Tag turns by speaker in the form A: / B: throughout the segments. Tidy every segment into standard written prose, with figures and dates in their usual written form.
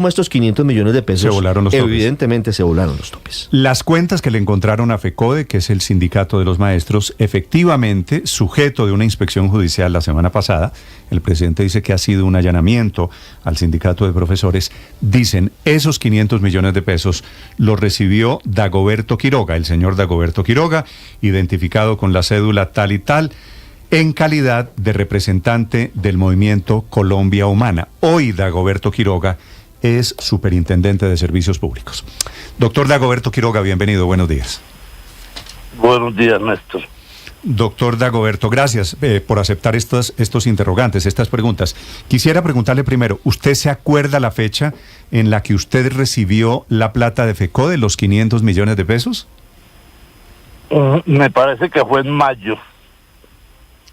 A: estos 500 millones de pesos,
B: se volaron los topes.
A: Evidentemente se volaron los topes.
B: Las cuentas que le encontraron a FECODE, que es el sindicato de los maestros, efectivamente, sujeto de una inspección judicial la semana pasada, el presidente dice que ha sido un allanamiento al sindicato de profesores, dicen esos 500 millones de pesos los recibió Dagoberto Quiroga, el señor Dagoberto Quiroga, identificado con la cédula tal y tal, en calidad de representante del movimiento Colombia Humana. Hoy Dagoberto Quiroga es superintendente de servicios públicos. Doctor Dagoberto Quiroga, bienvenido, buenos días.
C: Buenos días, Néstor.
B: Doctor Dagoberto, gracias por aceptar estos interrogantes, estas preguntas. Quisiera preguntarle primero, ¿usted se acuerda la fecha en la que usted recibió la plata de FECODE, los 500 millones de pesos?
C: Me parece que fue en mayo,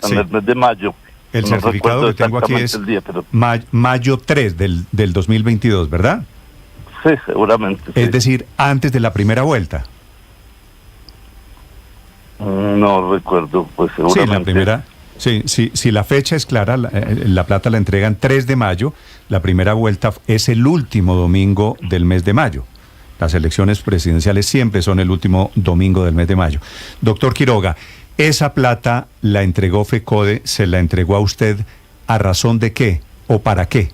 C: en el mes de mayo.
B: El
C: no
B: certificado que tengo aquí es
C: día, pero...
B: mayo 3 del 2022, ¿verdad?
C: Sí, seguramente.
B: Es
C: sí.
B: decir, antes de la primera vuelta.
C: No recuerdo, pues seguramente.
B: Sí, la primera. Sí, la fecha es clara, la plata la entregan 3 de mayo, la primera vuelta es el último domingo del mes de mayo. Las elecciones presidenciales siempre son el último domingo del mes de mayo. Doctor Quiroga, ¿esa plata la entregó FECODE, se la entregó a usted a razón de qué o para qué?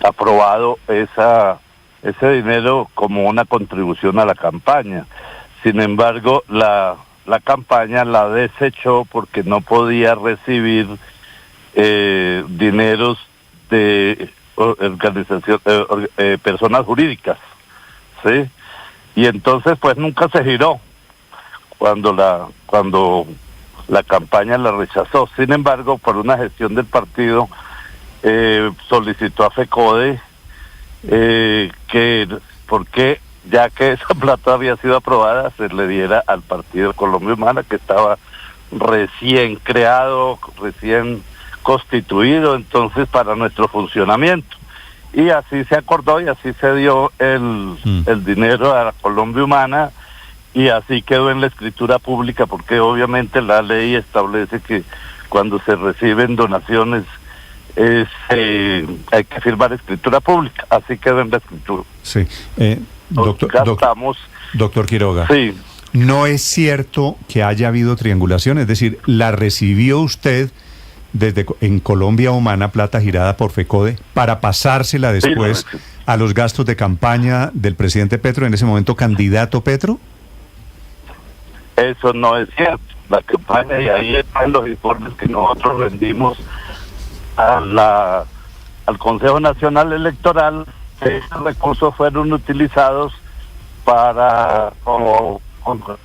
C: Aprobado ese dinero como una contribución a la campaña. Sin embargo, la campaña la desechó porque no podía recibir dineros de organización, personas jurídicas. ¿Sí? Y entonces pues nunca se giró cuando la campaña la rechazó. Sin embargo, por una gestión del partido solicitó a FECODE porque ya que esa plata había sido aprobada, se le diera al partido Colombia Humana, que estaba recién creado, recién constituido, entonces para nuestro funcionamiento. Y así se acordó y así se dio el dinero a la Colombia Humana y así quedó en la escritura pública, porque obviamente la ley establece que cuando se reciben donaciones hay que firmar escritura pública, así quedó en la escritura.
B: Sí, doctor Quiroga,
C: sí.
B: ¿No es cierto que haya habido triangulación? Es decir, ¿la recibió usted en Colombia Humana plata girada por FECODE para pasársela después a los gastos de campaña del presidente Petro, en ese momento candidato Petro?
C: Eso no es cierto. La campaña, y ahí están los informes que nosotros rendimos al Consejo Nacional Electoral, esos recursos fueron utilizados para como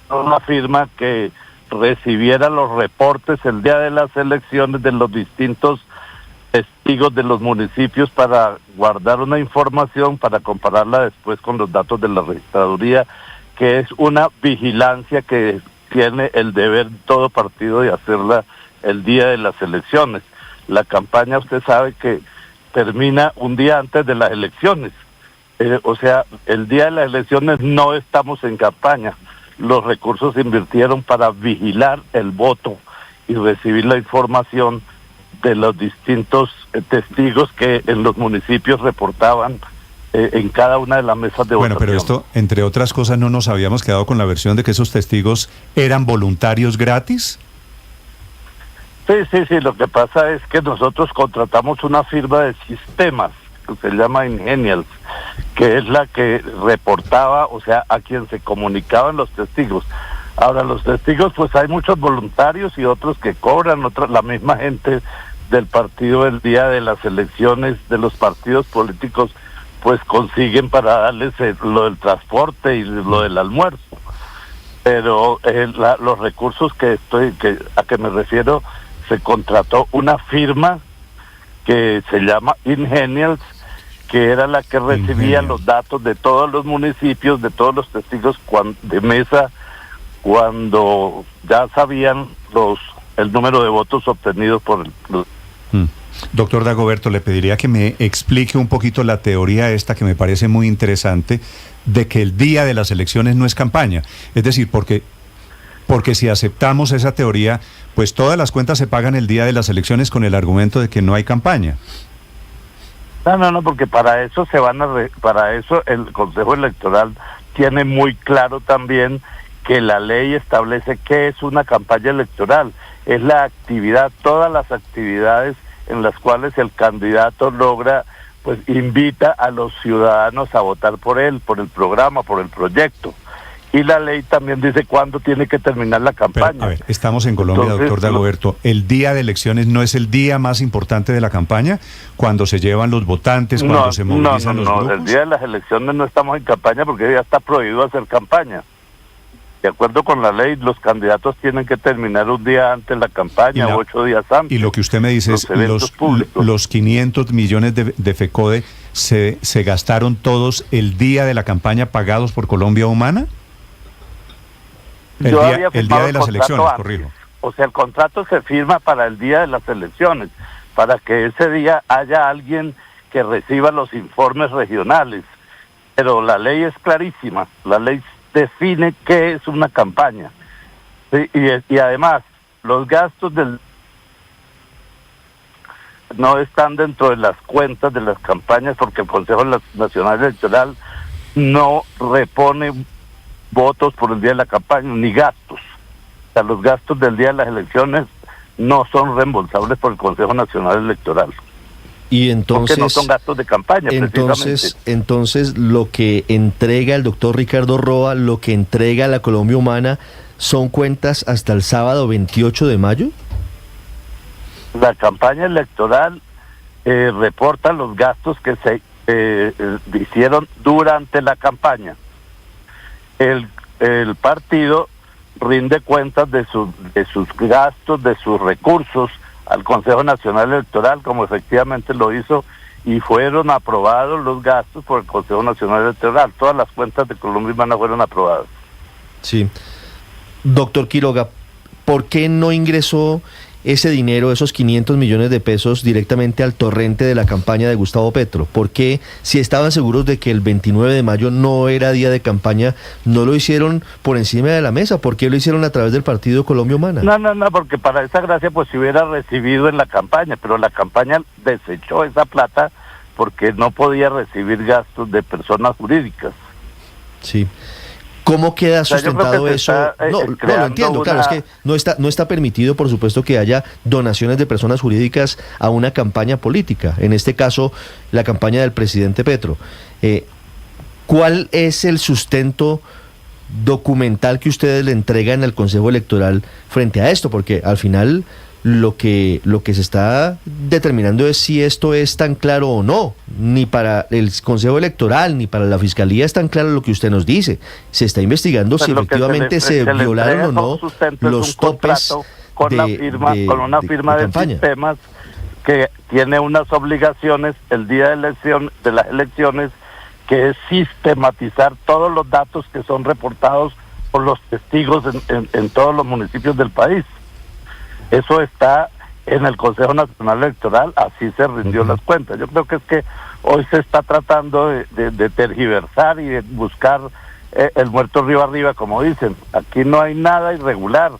C: una firma que recibiera los reportes el día de las elecciones de los distintos testigos de los municipios para guardar una información, para compararla después con los datos de la registraduría, que es una vigilancia que tiene el deber todo partido de hacerla el día de las elecciones. La campaña, usted sabe que termina un día antes de las elecciones. O sea, el día de las elecciones no estamos en campaña. Los recursos se invirtieron para vigilar el voto y recibir la información de los distintos testigos que en los municipios reportaban en cada una de las mesas de votación.
B: Bueno, pero esto, entre otras cosas, ¿no nos habíamos quedado con la versión de que esos testigos eran voluntarios gratis?
C: Sí, lo que pasa es que nosotros contratamos una firma de sistemas que se llama Ingenials, que es la que reportaba, o sea, a quien se comunicaban los testigos. Ahora, los testigos, pues hay muchos voluntarios y otros que cobran, la misma gente del partido el día de las elecciones de los partidos políticos, pues consiguen para darles lo del transporte y lo del almuerzo. Pero los recursos a que me refiero, se contrató una firma que se llama Ingenials, que era la que recibía los datos de todos los municipios, de todos los testigos de mesa, cuando ya sabían el número de votos obtenidos por los...
B: Doctor Dagoberto, le pediría que me explique un poquito la teoría esta que me parece muy interesante, de que el día de las elecciones no es campaña. Es decir, porque Porque si aceptamos esa teoría, pues todas las cuentas se pagan el día de las elecciones con el argumento de que no hay campaña.
C: No, porque para eso para eso el Consejo Electoral tiene muy claro también que la ley establece qué es una campaña electoral. Es la actividad, todas las actividades en las cuales el candidato logra, pues invita a los ciudadanos a votar por él, por el programa, por el proyecto. Y la ley también dice cuándo tiene que terminar la campaña.
B: Pero, a ver, estamos en Colombia,
C: Entonces,
B: doctor Dagoberto. ¿El día de elecciones no es el día más importante de la campaña? Cuando se llevan los votantes, cuando se movilizan los grupos.
C: El día de las elecciones no estamos en campaña porque ya está prohibido hacer campaña. De acuerdo con la ley, los candidatos tienen que terminar un día antes la campaña, 8 días antes.
B: Y lo que usted me dice es, los 500 millones de FECODE se gastaron todos el día de la campaña pagados por Colombia Humana. El día de las elecciones, corrijo.
C: O sea, el contrato se firma para el día de las elecciones, para que ese día haya alguien que reciba los informes regionales. Pero la ley es clarísima, la ley define qué es una campaña. Sí, y además, los gastos no están dentro de las cuentas de las campañas porque el Consejo Nacional Electoral no repone votos por el día de la campaña, ni gastos. O sea, los gastos del día de las elecciones no son reembolsables por el Consejo Nacional Electoral.
A: Y entonces,
C: porque no son gastos de campaña, precisamente.
A: Entonces, lo que entrega el doctor Ricardo Roa, lo que entrega la Colombia Humana, ¿son cuentas hasta el sábado 28 de mayo?
C: La campaña electoral reporta los gastos que se hicieron durante la campaña. El partido rinde cuentas de sus gastos, de sus recursos al Consejo Nacional Electoral, como efectivamente lo hizo, y fueron aprobados los gastos por el Consejo Nacional Electoral. Todas las cuentas de Colombia Humana fueron aprobadas.
A: Sí. Doctor Quiroga, ¿por qué no ingresó ese dinero, esos 500 millones de pesos, directamente al torrente de la campaña de Gustavo Petro? ¿Por qué, si estaban seguros de que el 29 de mayo no era día de campaña, no lo hicieron por encima de la mesa? ¿Por qué lo hicieron a través del partido Colombia Humana?
C: No, porque para esa gracia pues se hubiera recibido en la campaña, pero la campaña desechó esa plata porque no podía recibir gastos de personas jurídicas.
A: Sí. ¿Cómo queda sustentado eso? No, lo entiendo, claro, es que no está permitido, por supuesto, que haya donaciones de personas jurídicas a una campaña política, en este caso, la campaña del presidente Petro. ¿Cuál es el sustento documental que ustedes le entregan al Consejo Electoral frente a esto? Porque al final lo que se está determinando es si esto es tan claro o no. Ni para el Consejo Electoral ni para la Fiscalía es tan claro lo que usted nos dice. Se está investigando si efectivamente se violaron o no los topes
C: con una firma de sistemas que tiene unas obligaciones el día de las elecciones, que es sistematizar todos los datos que son reportados por los testigos en todos los municipios del país. Eso está en el Consejo Nacional Electoral, así se rindió las cuentas. Yo creo que es que hoy se está tratando de tergiversar y de buscar el muerto río arriba, como dicen. Aquí no hay nada irregular.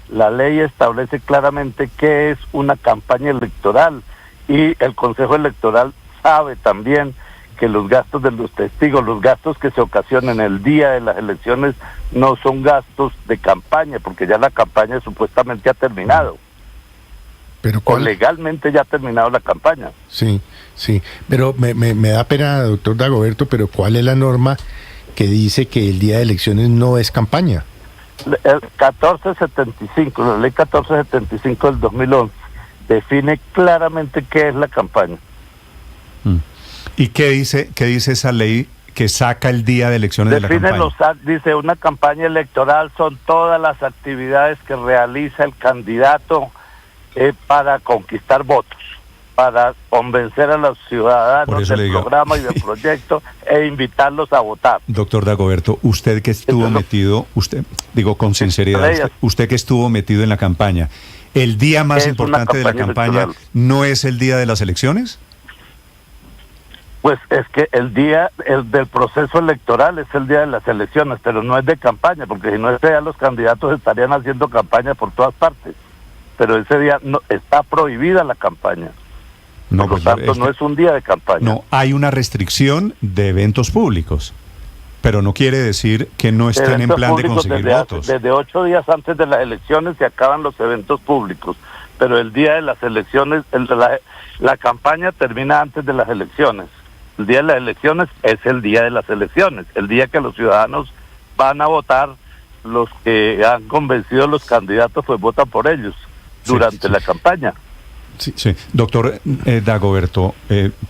C: La ley establece claramente qué es una campaña electoral y el Consejo Electoral sabe también que los gastos de los testigos, los gastos que se ocasionan el día de las elecciones no son gastos de campaña, porque ya la campaña supuestamente ha terminado.
D: Pero
C: o legalmente ya ha terminado la campaña.
D: Sí, pero me da pena, doctor Dagoberto, pero ¿cuál es la norma que dice que el día de elecciones no es campaña?
C: El 1475, la ley 1475 del 2011, define claramente qué es la campaña.
B: ¿Y qué dice esa ley que saca el día de elecciones de la campaña?
C: Dice, una campaña electoral son todas las actividades que realiza el candidato para conquistar votos, para convencer a los ciudadanos del programa y del proyecto e invitarlos a votar.
B: Doctor Dagoberto, usted que estuvo metido, con sinceridad, usted que estuvo metido en la campaña, ¿el día más importante de la campaña no es el día de las elecciones?
C: Pues es que el del proceso electoral es el día de las elecciones, pero no es de campaña, porque si no ese día los candidatos estarían haciendo campaña por todas partes. Pero ese día no está prohibida la campaña.
B: No,
C: por lo tanto, no es un día de campaña.
B: No, hay una restricción de eventos públicos, pero no quiere decir que no estén en plan de conseguir votos.
C: Desde 8 días antes de las elecciones se acaban los eventos públicos, pero el día de las elecciones, la campaña termina antes de las elecciones. El día de las elecciones es el día de las elecciones, el día que los ciudadanos van a votar, los que han convencido a los candidatos pues votan por ellos durante la campaña.
B: Sí. Doctor Dagoberto,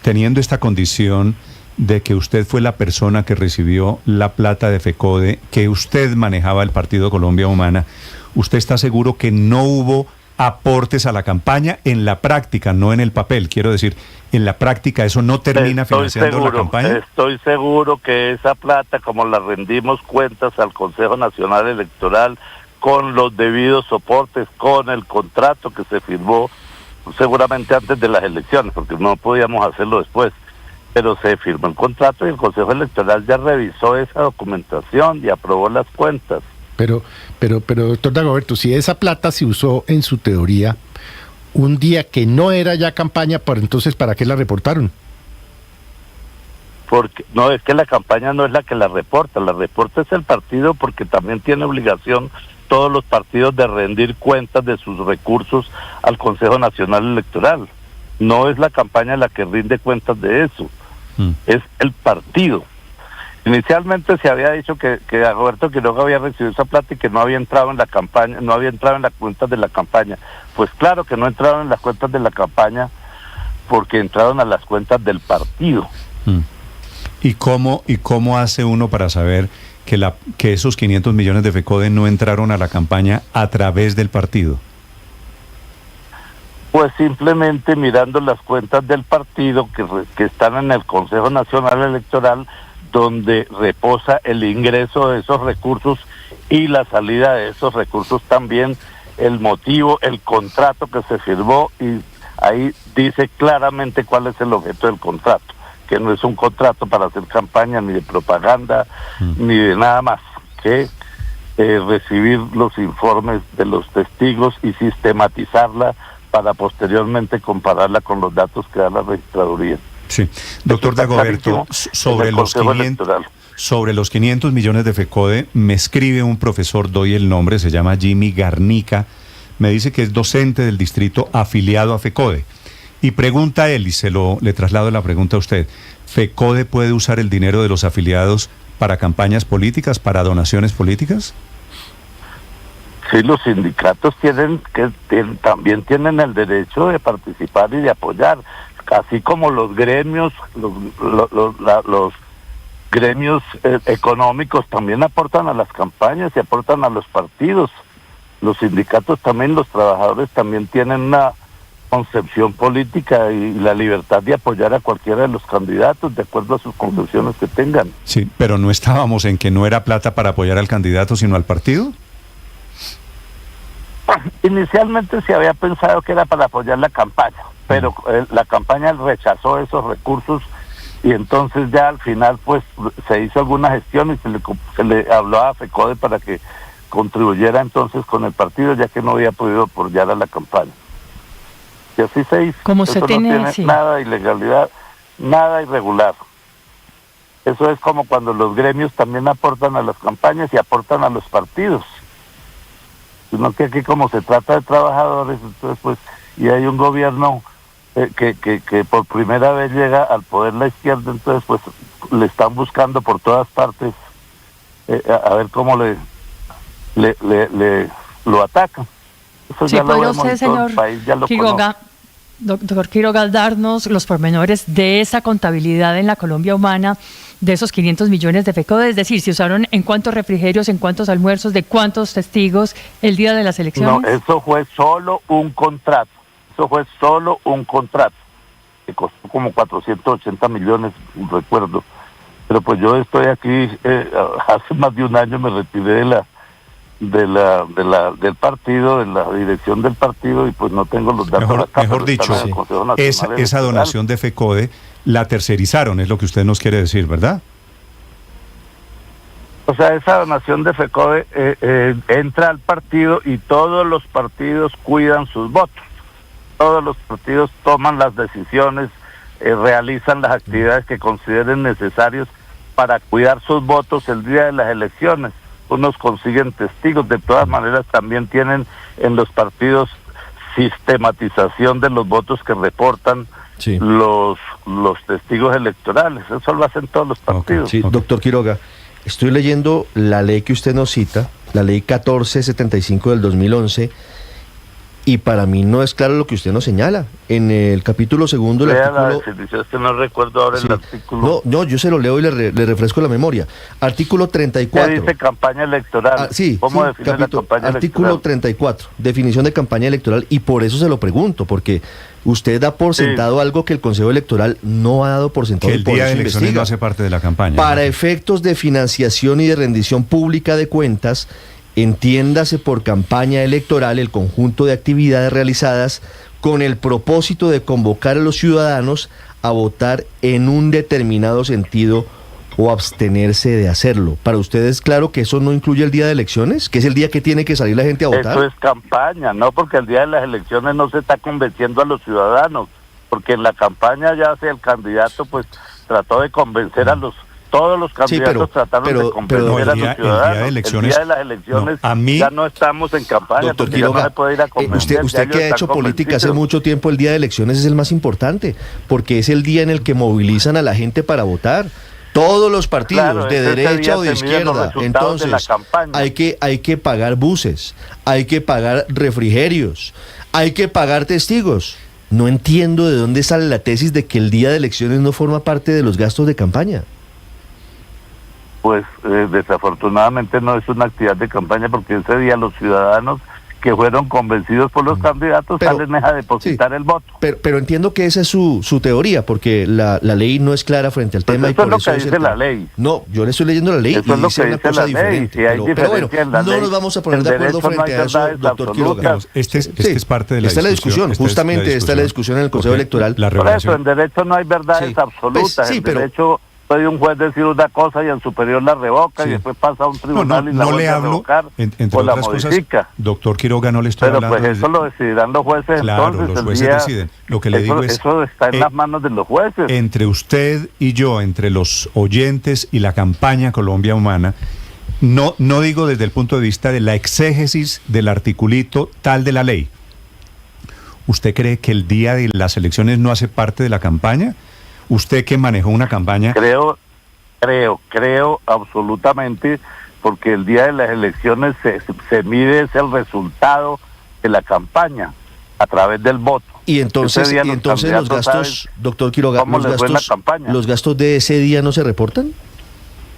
B: teniendo esta condición de que usted fue la persona que recibió la plata de FECODE, que usted manejaba el Partido Colombia Humana, ¿usted está seguro que no hubo aportes a la campaña en la práctica, no en el papel? Quiero decir, en la práctica eso no termina financiando la campaña.
C: Estoy seguro que esa plata, como la rendimos cuentas al Consejo Nacional Electoral, con los debidos soportes, con el contrato que se firmó, seguramente antes de las elecciones, porque no podíamos hacerlo después, pero se firmó el contrato y el Consejo Electoral ya revisó esa documentación y aprobó las cuentas.
D: Pero, doctor Dagoberto, si esa plata se usó en su teoría un día que no era ya campaña, pues entonces ¿para qué la reportaron?
C: Porque no, es que la campaña no es la que la reporta es el partido, porque también tiene obligación todos los partidos de rendir cuentas de sus recursos al Consejo Nacional Electoral. No es la campaña la que rinde cuentas de eso, es el partido. Inicialmente se había dicho que Roberto Quiroga había recibido esa plata y que no había entrado en la campaña, no había entrado en las cuentas de la campaña. Pues claro que no entraron en las cuentas de la campaña, porque entraron a las cuentas del partido.
B: ¿Y cómo hace uno para saber que esos 500 millones de FECODE no entraron a la campaña a través del partido?
C: Pues simplemente mirando las cuentas del partido que están en el Consejo Nacional Electoral, donde reposa el ingreso de esos recursos y la salida de esos recursos también, el motivo, el contrato que se firmó, y ahí dice claramente cuál es el objeto del contrato, que no es un contrato para hacer campaña ni de propaganda ni de nada más que recibir los informes de los testigos y sistematizarla para posteriormente compararla con los datos que da la registraduría.
B: Sí, doctor Dagoberto, sobre los 500 millones de FECODE, me escribe un profesor, doy el nombre, se llama Jimmy Garnica, me dice que es docente del distrito afiliado a FECODE, y pregunta él, y le traslado la pregunta a usted, ¿FECODE puede usar el dinero de los afiliados para campañas políticas, para donaciones políticas?
C: Sí, los sindicatos también tienen el derecho de participar y de apoyar, así como los gremios, los gremios económicos también aportan a las campañas y aportan a los partidos. Los sindicatos también, los trabajadores también tienen una concepción política y la libertad de apoyar a cualquiera de los candidatos de acuerdo a sus concepciones que tengan.
B: Sí, pero no estábamos en que no era plata para apoyar al candidato, sino al partido.
C: Inicialmente se había pensado que era para apoyar la campaña, pero la campaña rechazó esos recursos y entonces ya al final pues se hizo alguna gestión y se le habló a FECODE para que contribuyera entonces con el partido, ya que no había podido apoyar a la campaña. Y así se hizo.
E: Como
C: eso
E: se
C: no
E: tiene
C: nada de ilegalidad, nada irregular. Eso es como cuando los gremios también aportan a las campañas y aportan a los partidos. Sino que aquí como se trata de trabajadores, entonces pues, y hay un gobierno que por primera vez llega al poder la izquierda, entonces pues le están buscando por todas partes a ver cómo lo atacan. Eso
E: sí,
C: ya
E: ¿podría
C: lo vemos
E: usted,
C: en todo el
E: señor
C: país, ya lo
E: Quiroga, doctor Quiroga, darnos los pormenores de esa contabilidad en la Colombia Humana de esos 500 millones de FECODE? Es decir, ¿se usaron en cuántos refrigerios, en cuántos almuerzos, de cuántos testigos el día de las elecciones?
C: No, eso fue solo un contrato. Que costó como 480 millones, recuerdo. Pero pues yo estoy aquí, hace más de un año me retiré del partido, de la dirección del partido, y pues no tengo los datos.
B: Mejor dicho, esa donación de FECODE la tercerizaron, es lo que usted nos quiere decir, ¿verdad?
C: O sea, esa donación de FECODE entra al partido y todos los partidos cuidan sus votos. Todos los partidos toman las decisiones, realizan las actividades que consideren necesarias para cuidar sus votos el día de las elecciones. Unos consiguen testigos, de todas maneras también tienen en los partidos sistematización de los votos que reportan los testigos electorales. Eso lo hacen todos los partidos.
A: Sí, doctor Quiroga, estoy leyendo la ley que usted nos cita, la ley 1475 del 2011, y para mí no es claro lo que usted nos señala. En el capítulo segundo del artículo...
C: La definición, es que no recuerdo ahora el artículo.
A: No, yo se lo leo y le refresco la memoria. Artículo 34.
C: ¿Qué dice campaña electoral? ¿Cómo define la campaña
A: artículo
C: electoral?
A: 34, definición de campaña electoral, y por eso se lo pregunto, porque usted da por sentado algo que el Consejo Electoral no ha dado por sentado.
B: Que el día de elecciones no hace parte de la campaña.
A: Para efectos de financiación y de rendición pública de cuentas, entiéndase por campaña electoral el conjunto de actividades realizadas con el propósito de convocar a los ciudadanos a votar en un determinado sentido o abstenerse de hacerlo. ¿Para ustedes claro que eso no incluye el día de elecciones? ¿Que es el día que tiene que salir la gente a votar?
C: Eso es campaña, no, porque el día de las elecciones no se está convenciendo a los ciudadanos, porque en la campaña ya sea el candidato pues trató de convencer a todos los candidatos trataron de convencer a los ciudadanos. El día de las elecciones ya no estamos en campaña,
A: doctor
C: porque
A: Quiroga,
C: ya no se puede ir a convencer.
A: Usted que ha hecho política hace mucho tiempo, el día de elecciones es el más importante, porque es el día en el que movilizan a la gente para votar. Todos los partidos, de derecha o de izquierda. Entonces, hay que pagar buses, hay que pagar refrigerios, hay que pagar testigos. No entiendo de dónde sale la tesis de que el día de elecciones no forma parte de los gastos de campaña.
C: Pues desafortunadamente no es una actividad de campaña, porque ese día los ciudadanos que fueron convencidos por los candidatos salen a depositar el voto.
A: Pero entiendo que esa es su teoría, porque la ley no es clara frente al tema.
C: Eso es lo que dice la ley.
A: No, yo le estoy leyendo la ley
C: y dice una cosa
A: diferente. Pero bueno, no nos vamos a poner de acuerdo frente a eso, doctor Quiroga.
B: Este es parte de la discusión.
A: Esta es la discusión, justamente esta es la discusión en el Consejo Electoral.
C: Por eso, en derecho no hay verdades absolutas. En derecho puede un juez decir una cosa y el superior la revoca y después pasa a un tribunal y la vuelve a revocar o la modifica.
B: Cosas, doctor Quiroga, no le estoy hablando...
C: Pero pues eso lo decidirán los jueces.
B: Claro,
C: entonces,
B: los jueces deciden. Lo que le digo es...
C: Eso está en las manos de los jueces.
B: Entre usted y yo, entre los oyentes y la campaña Colombia Humana, no digo desde el punto de vista de la exégesis del articulito tal de la ley. ¿Usted cree que el día de las elecciones no hace parte de la campaña? Usted que manejó una campaña...
C: Creo absolutamente, porque el día de las elecciones se mide el resultado de la campaña a través del voto.
A: Y entonces los gastos, doctor Quiroga, los gastos de ese día no se reportan.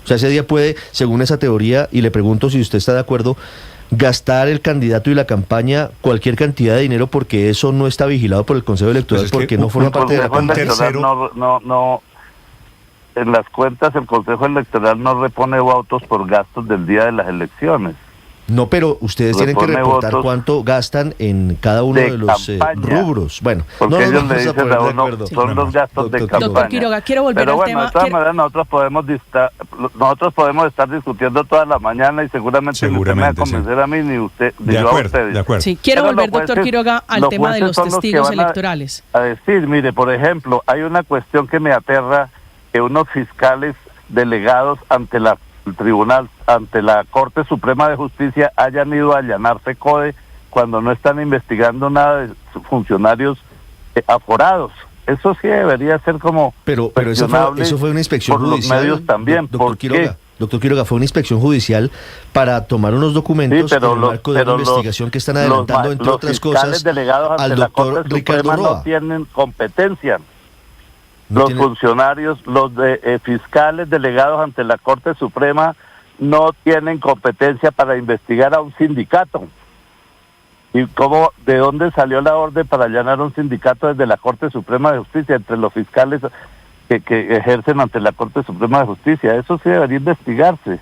A: O sea, ese día puede, según esa teoría, y le pregunto si usted está de acuerdo, gastar el candidato y la campaña cualquier cantidad de dinero, porque eso no está vigilado por el Consejo Electoral, pues porque no forma parte de la campaña.
C: No, en las cuentas el Consejo Electoral no repone votos por gastos del día de las elecciones.
A: No, pero ustedes tienen que reportar cuánto gastan en cada uno de los rubros. Bueno,
C: porque ellos le dicen a uno, son los gastos de campaña.
E: Doctor Quiroga, quiero volver al tema.
C: De todas maneras, nosotros podemos estar discutiendo toda la mañana y seguramente ni usted me va a convencer a mí ni usted ni yo a ustedes.
B: De acuerdo.
E: Sí, quiero volver, doctor Quiroga, al tema de los testigos electorales.
C: A decir, mire, por ejemplo, hay una cuestión que me aterra, que unos fiscales delegados ante el tribunal, ante la Corte Suprema de Justicia, hayan ido a allanar FECODE cuando no están investigando nada de funcionarios aforados. Eso sí debería ser como...
A: Pero eso fue una inspección
C: por
A: judicial.
C: Los medios también.
A: Doctor Quiroga, fue una inspección judicial para tomar unos documentos en el marco de una investigación que están adelantando, entre otras cosas, al doctor Ricardo Roa.
C: No tienen competencia. Los funcionarios, los fiscales delegados ante la Corte Suprema no tienen competencia para investigar a un sindicato. ¿Y de dónde salió la orden para allanar un sindicato desde la Corte Suprema de Justicia, entre los fiscales que ejercen ante la Corte Suprema de Justicia? Eso sí debería investigarse.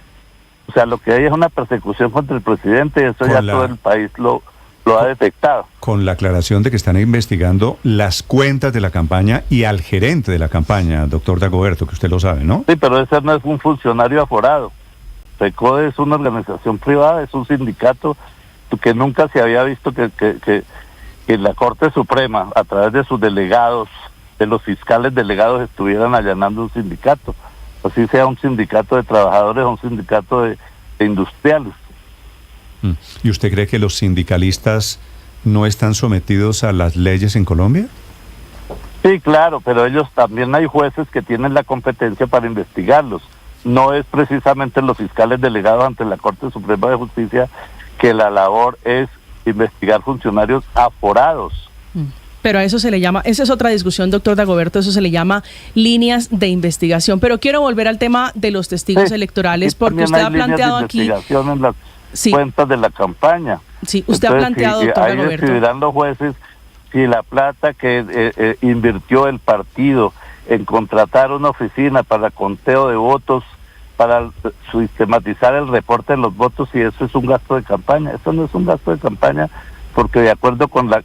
C: O sea, lo que hay es una persecución contra el presidente, y eso ya todo el país lo lo ha detectado.
B: Con la aclaración de que están investigando las cuentas de la campaña y al gerente de la campaña, doctor Dagoberto, que usted lo sabe, ¿no?
C: Sí, pero ese no es un funcionario aforado. FECODE es una organización privada, es un sindicato que nunca se había visto que la Corte Suprema, a través de sus delegados, de los fiscales delegados, estuvieran allanando un sindicato. Así sea un sindicato de trabajadores o un sindicato de industriales.
B: ¿Y usted cree que los sindicalistas no están sometidos a las leyes en Colombia?
C: Sí, claro, pero ellos también hay jueces que tienen la competencia para investigarlos. No es precisamente los fiscales delegados ante la Corte Suprema de Justicia que la labor es investigar funcionarios aforados.
F: Pero a eso se le llama, esa es otra discusión, doctor Dagoberto, eso se le llama líneas de investigación. Pero quiero volver al tema de los testigos electorales, porque usted ha planteado aquí...
C: En las cuentas de la campaña.
F: Sí, usted ha planteado, doctor
C: ahí
F: Dagoberto.
C: decidirán los jueces si la plata que invirtió el partido en contratar una oficina para conteo de votos, para sistematizar el reporte de los votos, si eso es un gasto de campaña. Eso no es un gasto de campaña, porque de acuerdo con la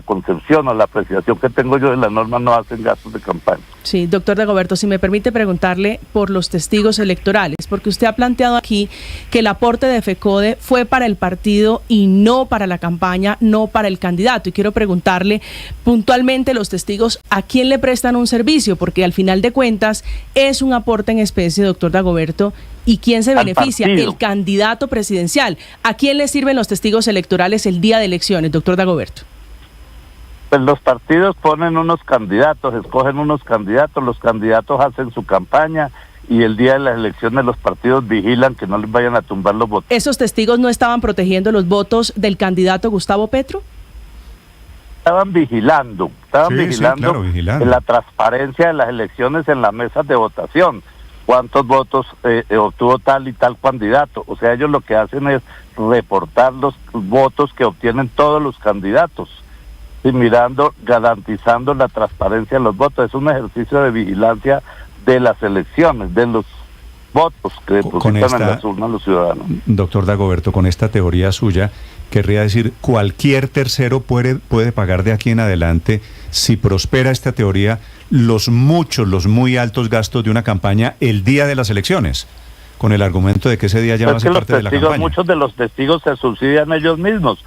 C: concepción o la apreciación que tengo yo de la norma, no hacen gastos de campaña.
F: Sí, doctor Dagoberto, si me permite preguntarle por los testigos electorales, porque usted ha planteado aquí que el aporte de FECODE fue para el partido y no para la campaña, no para el candidato. Y quiero preguntarle puntualmente los testigos, ¿a quién le prestan un servicio? Porque al final de cuentas es un aporte en especie, doctor Dagoberto. ¿Y quién se beneficia? El candidato presidencial. ¿A quién le sirven los testigos electorales el día de elecciones, doctor Dagoberto?
C: Pues los partidos ponen unos candidatos, escogen unos candidatos, los candidatos hacen su campaña y el día de las elecciones los partidos vigilan que no les vayan a tumbar los votos.
F: ¿Esos testigos no estaban protegiendo los votos del candidato Gustavo Petro?
C: Estaban vigilando la transparencia de las elecciones en las mesas de votación. Cuántos votos obtuvo tal y tal candidato. O sea, ellos lo que hacen es reportar los votos que obtienen todos los candidatos y garantizando la transparencia de los votos. Es un ejercicio de vigilancia de las elecciones, de los votos que depositan en las urnas los ciudadanos.
B: Doctor Dagoberto, con esta teoría suya, querría decir, cualquier tercero puede pagar de aquí en adelante, si prospera esta teoría, los muy altos gastos de una campaña el día de las elecciones, con el argumento de que ese día ya no hace parte de la campaña.
C: Muchos de los testigos se subsidian ellos mismos.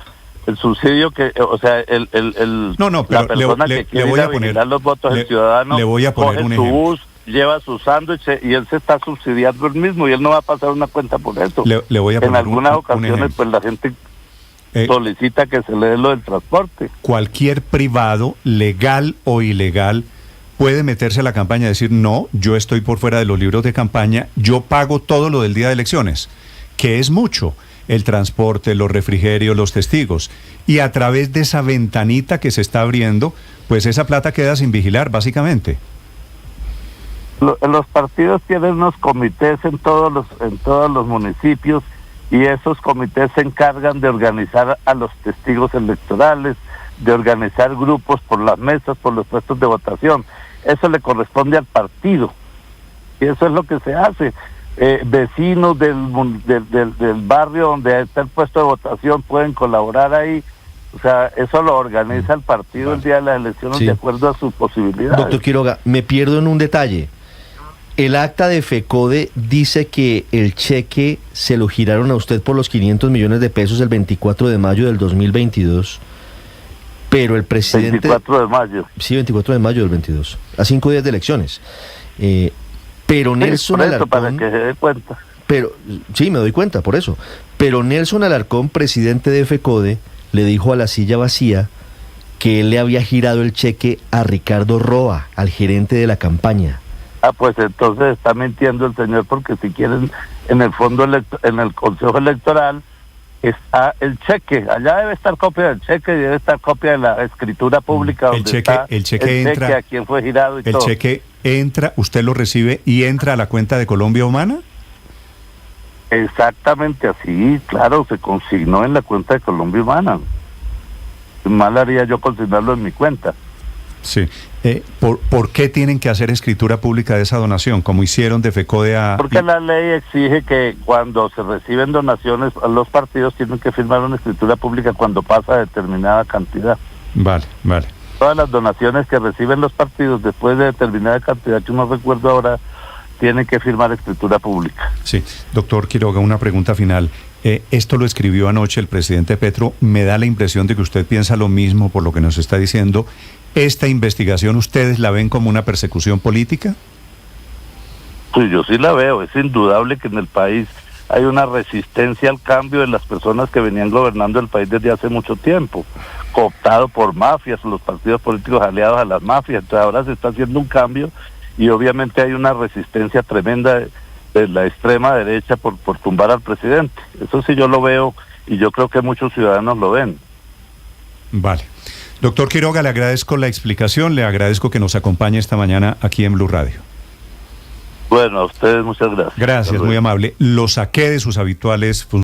C: El subsidio que, o sea, la persona que quiere ir a vigilar los votos del ciudadano,
B: le voy a poner
C: coge su bus, lleva su sándwich y él se está subsidiando él mismo y él no va a pasar una cuenta por eso.
B: Le voy a poner
C: en algunas ocasiones, pues la gente solicita que se le dé lo del transporte.
B: Cualquier privado, legal o ilegal, puede meterse a la campaña y decir, no, yo estoy por fuera de los libros de campaña, yo pago todo lo del día de elecciones, que es mucho, el transporte, los refrigerios, los testigos, y a través de esa ventanita que se está abriendo, pues esa plata queda sin vigilar, básicamente.
C: Los partidos tienen unos comités en todos los municipios, y esos comités se encargan de organizar a los testigos electorales, de organizar grupos por las mesas, por los puestos de votación. Eso le corresponde al partido, y eso es lo que se hace. Vecinos del barrio donde está el puesto de votación pueden colaborar ahí. O sea, eso lo organiza el partido el día de las elecciones, de acuerdo a sus posibilidades.
A: Doctor Quiroga, me pierdo en un detalle. El acta de FECODE dice que el cheque se lo giraron a usted por los 500 millones de pesos el 24 de mayo del 2022, pero el presidente...
C: 24 de mayo.
A: Sí, 24 de mayo del 22, a 5 días de elecciones. Pero Nelson Alarcón...
C: para que se dé cuenta.
A: Pero, sí, me doy cuenta, por eso. Pero Nelson Alarcón, presidente de FECODE, le dijo a La Silla Vacía que él le había girado el cheque a Ricardo Roa, al gerente de la campaña.
C: Pues entonces está mintiendo el señor, porque si quieren, en el fondo en el Consejo Electoral está el cheque. Allá debe estar copia del cheque y debe estar copia de la escritura pública donde el cheque entra, a quién fue girado y todo.
B: ¿El cheque entra, usted lo recibe y entra a la cuenta de Colombia Humana?
C: Exactamente así, claro, se consignó en la cuenta de Colombia Humana. Mal haría yo consignarlo en mi cuenta.
B: Sí. ¿Por qué tienen que hacer escritura pública de esa donación, como hicieron de FECODE a...?
C: Porque la ley exige que cuando se reciben donaciones, los partidos tienen que firmar una escritura pública cuando pasa determinada cantidad.
B: Vale.
C: Todas las donaciones que reciben los partidos después de determinada cantidad, que no recuerdo ahora, tienen que firmar escritura pública.
B: Sí. Doctor Quiroga, una pregunta final. Esto lo escribió anoche el presidente Petro. Me da la impresión de que usted piensa lo mismo por lo que nos está diciendo. ¿Esta investigación ustedes la ven como una persecución política?
C: Pues yo sí la veo. Es indudable que en el país hay una resistencia al cambio de las personas que venían gobernando el país desde hace mucho tiempo, cooptado por mafias, los partidos políticos aliados a las mafias. Entonces ahora se está haciendo un cambio y obviamente hay una resistencia tremenda de la extrema derecha por tumbar al presidente. Eso sí yo lo veo y yo creo que muchos ciudadanos lo ven.
B: Vale. Doctor Quiroga, le agradezco la explicación, le agradezco que nos acompañe esta mañana aquí en Blue Radio.
C: Bueno, a ustedes muchas gracias.
B: Gracias, muy amable. Lo saqué de sus habituales funciones.